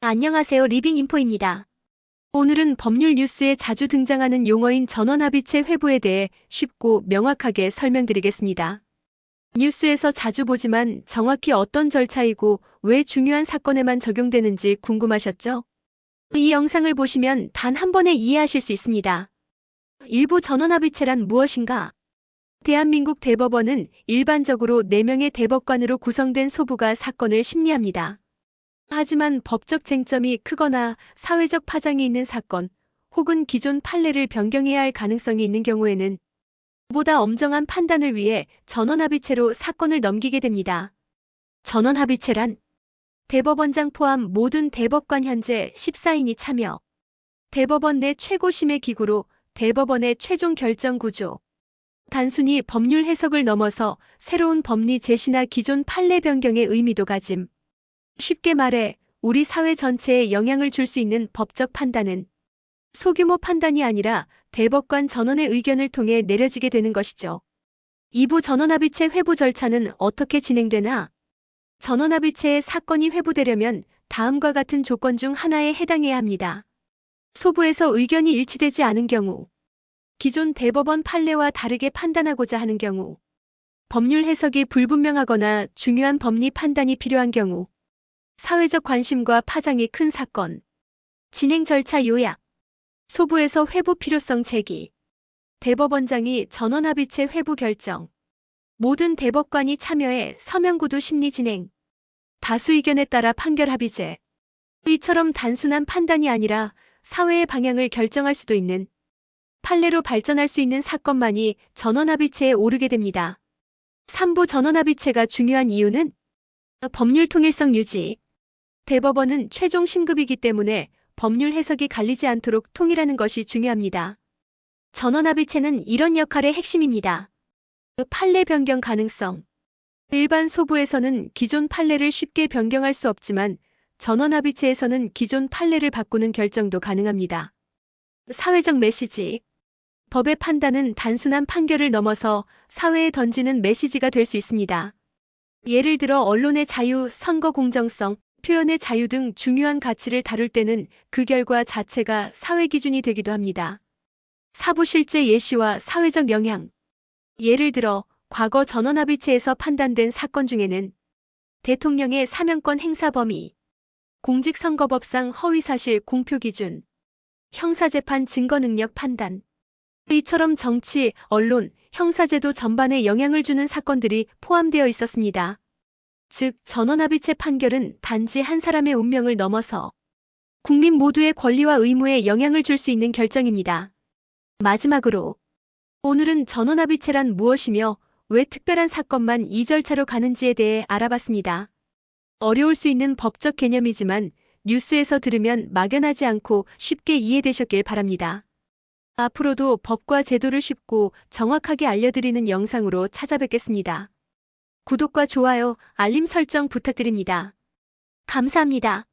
안녕하세요. 리빙인포입니다. 오늘은 법률 뉴스에 자주 등장하는 용어인 전원합의체 회부에 대해 쉽고 명확하게 설명드리겠습니다. 뉴스에서 자주 보지만 정확히 어떤 절차이고 왜 중요한 사건에만 적용되는지 궁금하셨죠? 이 영상을 보시면 단 한 번에 이해하실 수 있습니다. 일부 전원합의체란 무엇인가? 대한민국 대법원은 일반적으로 4명의 대법관으로 구성된 소부가 사건을 심리합니다. 하지만 법적 쟁점이 크거나 사회적 파장이 있는 사건, 혹은 기존 판례를 변경해야 할 가능성이 있는 경우에는 보다 엄정한 판단을 위해 전원합의체로 사건을 넘기게 됩니다. 전원합의체란 대법원장 포함 모든 대법관 현재 14인이 참여, 대법원 내 최고심의 기구로 대법원의 최종 결정 구조, 단순히 법률 해석을 넘어서 새로운 법리 제시나 기존 판례 변경의 의미도 가짐. 쉽게 말해 우리 사회 전체에 영향을 줄 수 있는 법적 판단은 소규모 판단이 아니라 대법관 전원의 의견을 통해 내려지게 되는 것이죠. 2부 전원합의체 회부 절차는 어떻게 진행되나? 전원합의체의 사건이 회부되려면 다음과 같은 조건 중 하나에 해당해야 합니다. 소부에서 의견이 일치되지 않은 경우, 기존 대법원 판례와 다르게 판단하고자 하는 경우, 법률 해석이 불분명하거나 중요한 법리 판단이 필요한 경우, 사회적 관심과 파장이 큰 사건. 진행 절차 요약. 소부에서 회부 필요성 제기. 대법원장이 전원합의체 회부 결정. 모든 대법관이 참여해 서명구두 심리 진행. 다수 의견에 따라 판결 합의제. 이처럼 단순한 판단이 아니라 사회의 방향을 결정할 수도 있는 판례로 발전할 수 있는 사건만이 전원합의체에 오르게 됩니다. 3부 전원합의체가 중요한 이유는 법률 통일성 유지. 대법원은 최종 심급이기 때문에 법률 해석이 갈리지 않도록 통일하는 것이 중요합니다. 전원합의체는 이런 역할의 핵심입니다. 판례 변경 가능성. 일반 소부에서는 기존 판례를 쉽게 변경할 수 없지만 전원합의체에서는 기존 판례를 바꾸는 결정도 가능합니다. 사회적 메시지. 법의 판단은 단순한 판결을 넘어서 사회에 던지는 메시지가 될 수 있습니다. 예를 들어 언론의 자유, 선거 공정성, 표현의 자유 등 중요한 가치를 다룰 때는 그 결과 자체가 사회 기준이 되기도 합니다. 사부 실제 예시와 사회적 영향. 예를 들어 과거 전원합의체에서 판단된 사건 중에는 대통령의 사면권 행사 범위, 공직선거법상 허위사실 공표 기준, 형사재판 증거 능력 판단, 이처럼 정치, 언론, 형사제도 전반에 영향을 주는 사건들이 포함되어 있었습니다. 즉, 전원합의체 판결은 단지 한 사람의 운명을 넘어서 국민 모두의 권리와 의무에 영향을 줄 수 있는 결정입니다. 마지막으로, 오늘은 전원합의체란 무엇이며 왜 특별한 사건만 이 절차로 가는지에 대해 알아봤습니다. 어려울 수 있는 법적 개념이지만 뉴스에서 들으면 막연하지 않고 쉽게 이해되셨길 바랍니다. 앞으로도 법과 제도를 쉽고 정확하게 알려드리는 영상으로 찾아뵙겠습니다. 구독과 좋아요, 알림 설정 부탁드립니다. 감사합니다.